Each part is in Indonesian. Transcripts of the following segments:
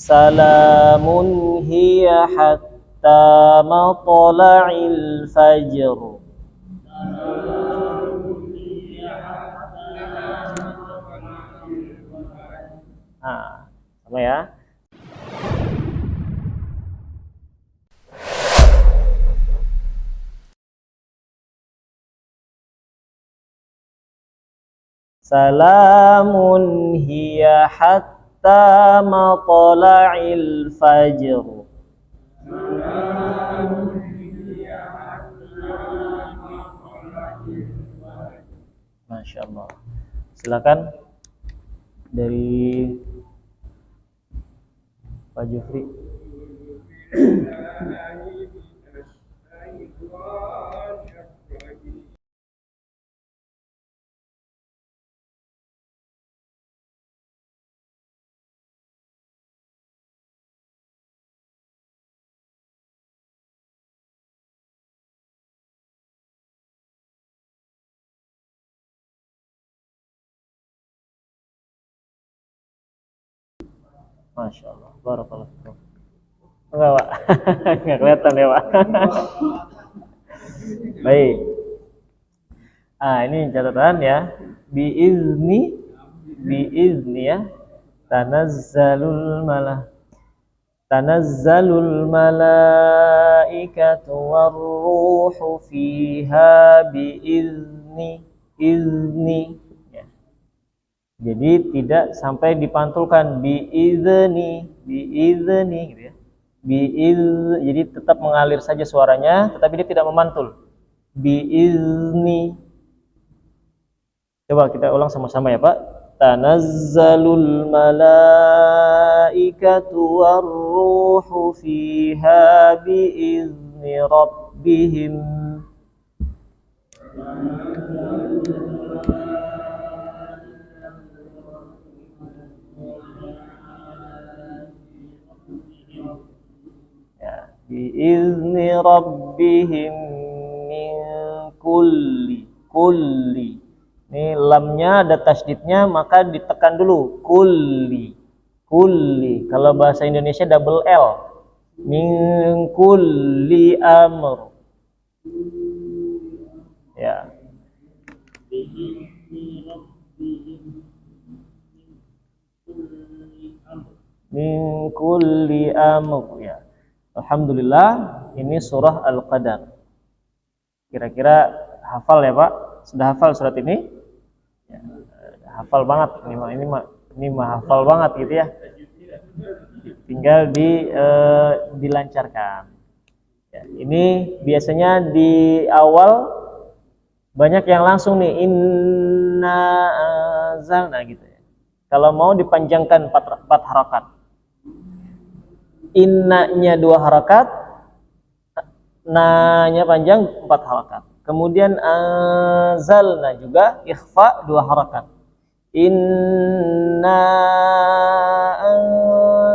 Salamun hiya hatta matla'il fajr. Nah, sama ya. Salamun hiya hatta matla'il fajr. Masya Allah. Silakan dari Pak Jufri. Masya Allah. Barakallahu fikum. Enggak, Pak. Enggak kelihatan ya, Pak. Baik. Ini catatan ya. Biizni ya. Tanazzalul malaikatu warruhu fiha izni. Ya. Jadi tidak sampai dipantulkan biizni gitu ya. Jadi tetap mengalir saja suaranya, tetapi dia tidak memantul. Biizni. Coba kita ulang sama-sama ya, Pak. Tanazzalul malaikatu warruhu fiha biizni rabbihim. Ya, biizni rabbihim min kulli. Ini lamnya ada tasydidnya, maka ditekan dulu. Kulli. Kalau bahasa Indonesia double L. Min kulli amr. Ya. Min kulli amr. Ya. Alhamdulillah, ini surah Al-Qadar. Kira-kira hafal ya, Pak? Sudah hafal surat ini? Ya, hafal banget ini mah hafal banget gitu ya. Tinggal dilancarkan. Ya, ini biasanya di awal banyak yang langsung nih inna anzalna gitu ya. Kalau mau dipanjangkan 4 harakat. Innanya 2 harakat, na-nya panjang 4 harakat. Kemudian anzalna juga ikhfa 2 harakat. Inna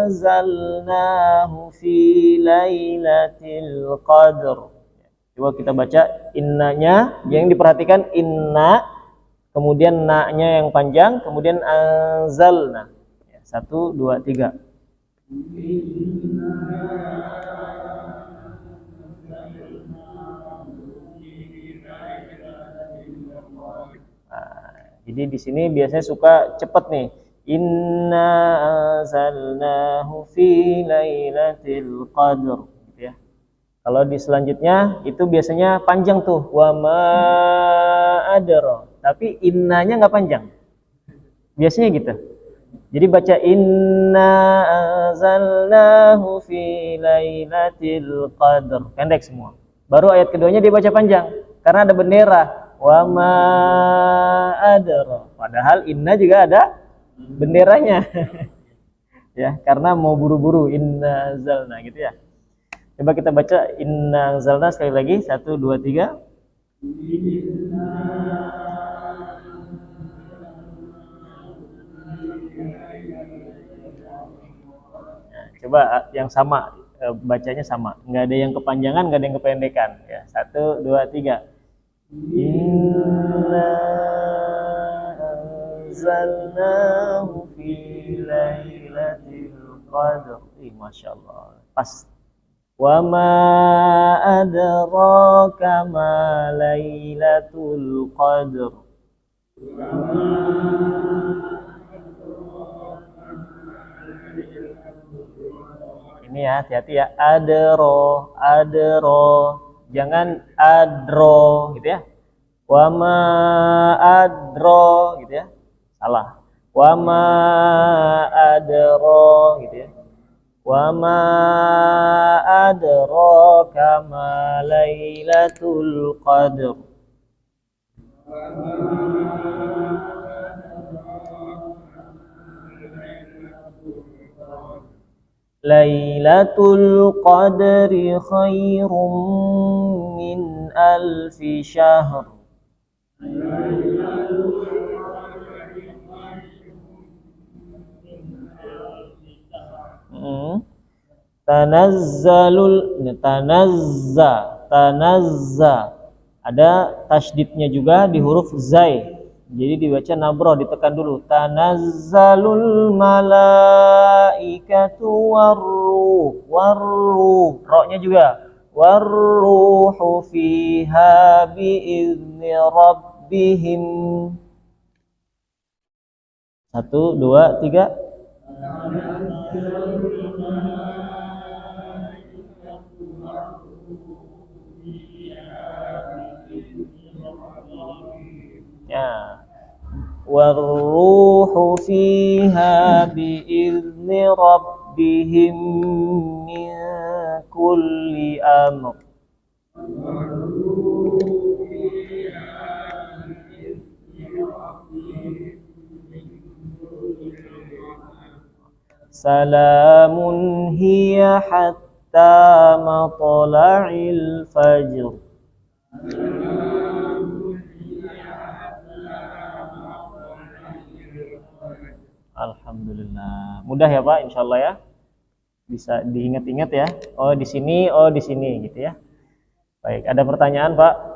anzalnahu fi lailatul qadr. Coba kita baca innanya, yang diperhatikan inna, kemudian na-nya yang panjang, kemudian anzalna. 1 2 3. Jadi di sini biasanya suka cepet nih. Inna anzalnahu fi lailatul qadr gitu ya. Kalau di selanjutnya itu biasanya panjang tuh. Wa ma adra. Tapi innanya enggak panjang. Biasanya gitu. Jadi baca inna anzalnahu fi lailatul qadr. Pendek semua. Baru ayat keduanya dia baca panjang karena ada bendera. Wa ma adra. Padahal inna juga ada benderanya. Ya, karena mau buru-buru inna anzalna gitu ya. Coba kita baca inna anzalna sekali lagi. 1 2 3. Nah, coba yang sama, bacanya sama. Enggak ada yang kepanjangan, enggak ada yang kependekan ya. 1 2 3. Inna anzalnahu fi lailatul qadr. Masya Allah. Pas. Wa ma adraka ma lailatul qadr. Ini ya, hati-hati ya. Adro. Jangan adro gitu ya. Wa ma adro gitu ya. Salah. Wa ma adro gitu ya. Wa ma adraka ma lailatul qadr. Lailatul qadri khairum min alfi syahr. Tanazza. Ada tasydidnya juga di huruf zai. Jadi dibaca nabroh, ditekan dulu. Tanazzalul malaikatu warruh. Roknya juga. Warruhu fiha biizni rabbihim. 1, 2, 3. Ya. Warruhu fiha biizni rabbihim min kulli amr. Salamun hiya hatta matla'il fajr. Alhamdulillah. Mudah ya Pak, insyaallah ya. Bisa diingat-ingat ya. Oh di sini gitu ya. Baik, ada pertanyaan Pak?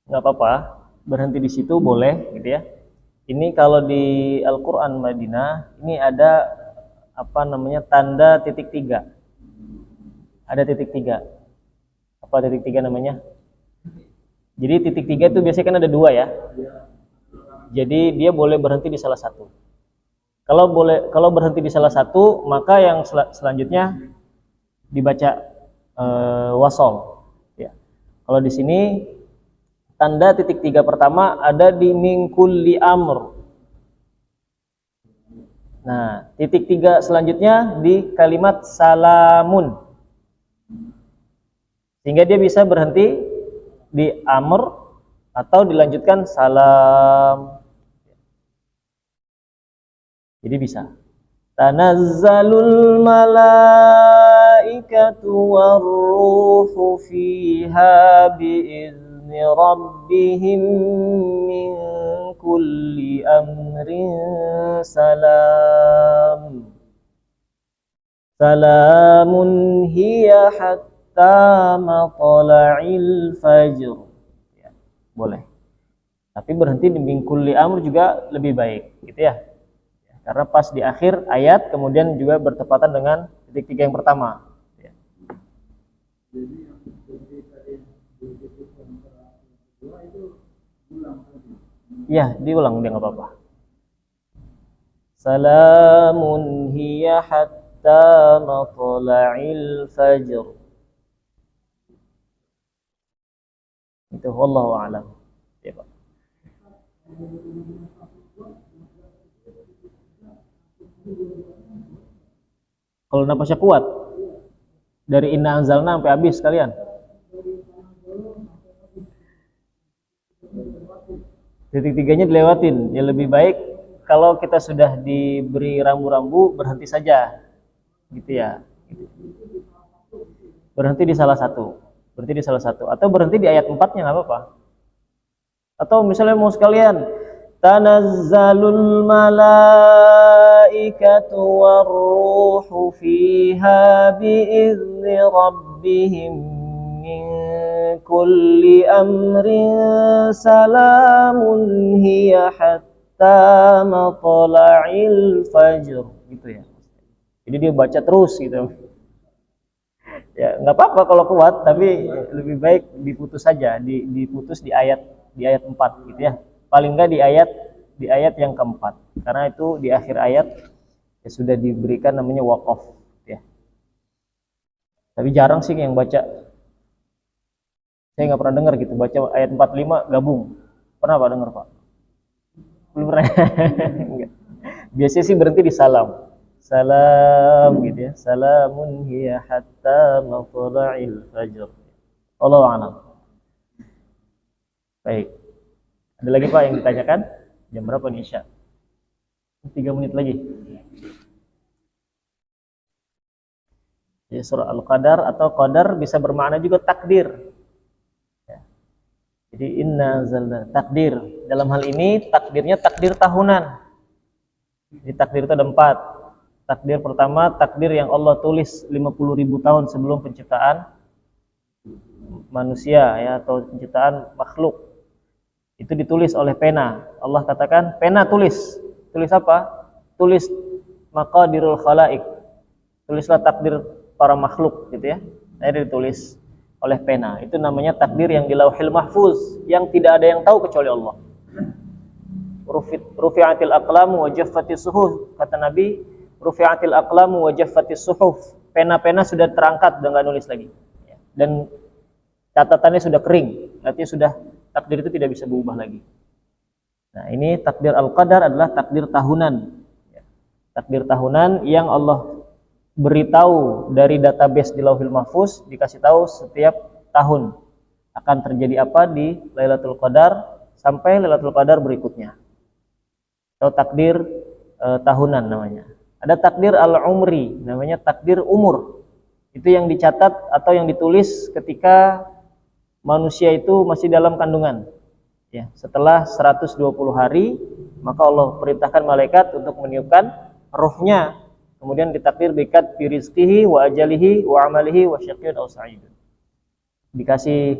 Nggak apa-apa, berhenti di situ boleh gitu ya. Ini kalau di Al-Quran Madinah ini ada apa namanya tanda titik 3. Ada titik 3. Apa titik 3 namanya? Jadi titik 3 itu biasanya kan ada 2 ya. Jadi dia boleh berhenti di salah satu. Kalau berhenti di salah satu, maka yang selanjutnya dibaca wasol. Ya. Kalau di sini tanda titik 3 pertama ada di min kulli amr. Nah, titik 3 selanjutnya di kalimat salamun. Sehingga dia bisa berhenti di amr atau dilanjutkan salam. Jadi bisa. Tanazzalul malaikatu warruhu fiha biizni rabbihim min kulli amrin salam. Salamun hiya hatta matla'il fajr. Ya, boleh. Tapi berhenti di min kulli amr juga lebih baik, gitu ya. Karena pas di akhir ayat kemudian juga bertepatan dengan titik 3 yang pertama. Ya, diulang dia nggak apa-apa. Salamun hiya hatta matla'il fajr. Itu wallahu a'lam. Ya, Pak. Kalau napasnya kuat dari inna anzalna sampai habis kalian. Titik 3-nya dilewatin. Ya lebih baik kalau kita sudah diberi rambu-rambu berhenti saja. Gitu ya. Berhenti di salah satu. Berhenti di salah satu atau berhenti di ayat 4-nya nggak apa-apa. Atau misalnya mau sekalian tanazzalul malaikatu warruhu fiha biizni rabbihim min kulli amrin salamun hiya hatta matla'il fajr gitu ya. Jadi dia baca terus gitu. Ya nggak apa-apa kalau kuat, tapi lebih baik diputus saja, diputus di ayat 4 gitu ya. Paling nggak di ayat yang keempat, karena itu di akhir ayat ya sudah diberikan namanya waqaf ya. Tapi jarang sih yang baca, saya nggak pernah dengar gitu baca ayat 45 gabung. Pernah Pak dengar Pak? Belum pernah. Biasanya sih berhenti di salam. Salam gitu ya. Salamun hiya hatta matla'il fajr. Allahu a'lam. Baik. Ada lagi Pak yang ditanyakan? Jam berapa nih Isya? 3 menit lagi. Jadi surah Al-Qadar atau Qadar bisa bermakna juga takdir. Ya. Jadi inna zalna takdir. Dalam hal ini takdirnya takdir tahunan. Jadi takdir itu ada 4. Takdir pertama, takdir yang Allah tulis 50.000 tahun sebelum penciptaan manusia ya, atau penciptaan makhluk. Itu ditulis oleh pena. Allah katakan, pena tulis. Tulis apa? Tulis maqadirul khalaik. Tulislah takdir para makhluk gitu ya. Nah, itu ditulis oleh pena. Itu namanya takdir yang di Lauhil Mahfuz, yang tidak ada yang tahu kecuali Allah. Rufi'atil aqlamu wa jaffatis suhuf, kata Nabi, rufi'atil aqlamu wa jaffatis suhuf. Pena-pena sudah terangkat, sudah enggak nulis lagi. Dan catatannya sudah kering, artinya sudah takdir itu tidak bisa berubah lagi. Nah, ini takdir Al-Qadar adalah takdir tahunan. Takdir tahunan yang Allah beritahu dari database di Lauhil Mahfuz, dikasih tahu setiap tahun akan terjadi apa di Lailatul Qadar sampai Lailatul Qadar berikutnya. Atau takdir tahunan namanya. Ada takdir al-umri, namanya takdir umur. Itu yang dicatat atau yang ditulis ketika manusia itu masih dalam kandungan. Ya, setelah 120 hari, maka Allah perintahkan malaikat untuk meniupkan ruhnya. Kemudian ditakdir bikat fi rizqihi wa ajalihi wa amalihi wa syaqiyyun aw sa'idun. Dikasih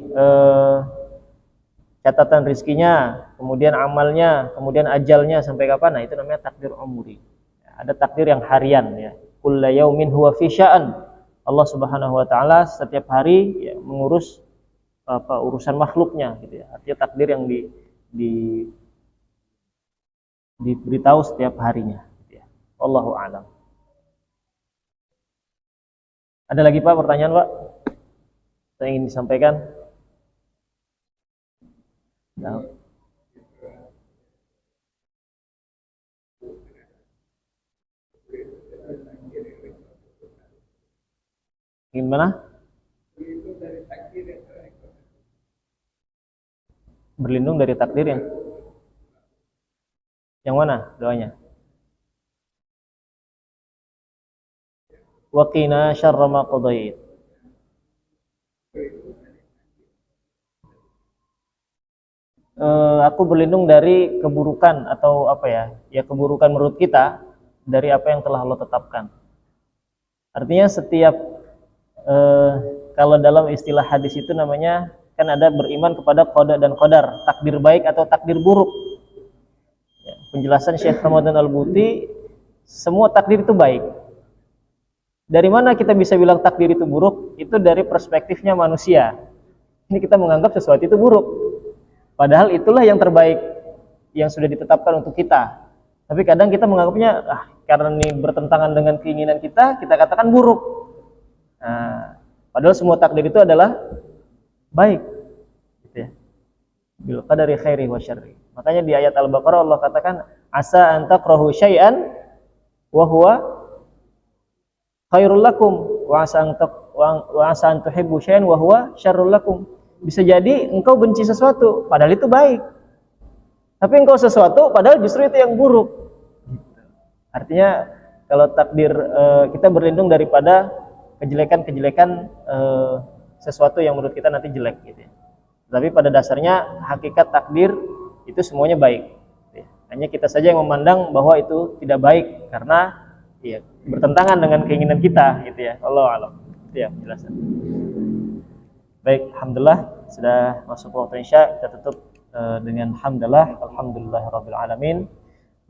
catatan rizkinya, kemudian amalnya, kemudian ajalnya sampai kapan. Nah, itu namanya takdir umuri. Ada takdir yang harian ya. Kullu yaumin huwa fi sya'an. Allah Subhanahu wa taala setiap hari ya, mengurus urusan makhluknya gitu ya. Artinya takdir yang diberitahu setiap harinya gitu ya. Wallahu a'lam. Ada lagi Pak pertanyaan Pak? Saya ingin disampaikan. Nah. Gimana? Berlindung dari takdir yang mana doanya? Wa qina syarra ma qadait. Aku berlindung dari keburukan atau apa ya? Ya keburukan menurut kita dari apa yang telah Allah tetapkan. Artinya setiap kalau dalam istilah hadis itu namanya kan ada beriman kepada qada dan qadar, takdir baik atau takdir buruk. Ya, penjelasan Syekh Ramadan Al-Buti, semua takdir itu baik. Dari mana kita bisa bilang takdir itu buruk? Itu dari perspektifnya manusia. Ini kita menganggap sesuatu itu buruk. Padahal itulah yang terbaik yang sudah ditetapkan untuk kita. Tapi kadang kita menganggapnya karena ini bertentangan dengan keinginan kita katakan buruk. Nah, padahal semua takdir itu adalah baik gitu ya. Bil qadari khairi wa syarri. Makanya di ayat Al-Baqarah Allah katakan asa an takrahu syai'an wa huwa khairul lakum wa asa an tuhibbu syai'an wa huwa syarrul lakum. Bisa jadi engkau benci sesuatu padahal itu baik. Tapi engkau sesuatu padahal justru itu yang buruk. Artinya kalau takdir kita berlindung daripada kejelekan-kejelekan sesuatu yang menurut kita nanti jelek gitu ya. Tapi pada dasarnya hakikat takdir itu semuanya baik. Gitu ya. Hanya kita saja yang memandang bahwa itu tidak baik karena ya bertentangan dengan keinginan kita gitu ya. Allah alam. Itu ya penjelasan. Baik, alhamdulillah sudah masuk waktu Isya, kita tutup dengan hamdalah, alhamdulillahirabbil alamin.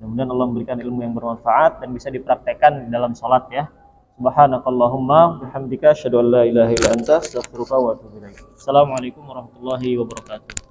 Mudah-mudahan Allah memberikan ilmu yang bermanfaat dan bisa dipraktekkan dalam salat ya. Subhanakallahumma bihamdika asyhadu an la ilaha illa anta astaghfiruka wa atubu ilaik. Assalamualaikum warahmatullahi wabarakatuh.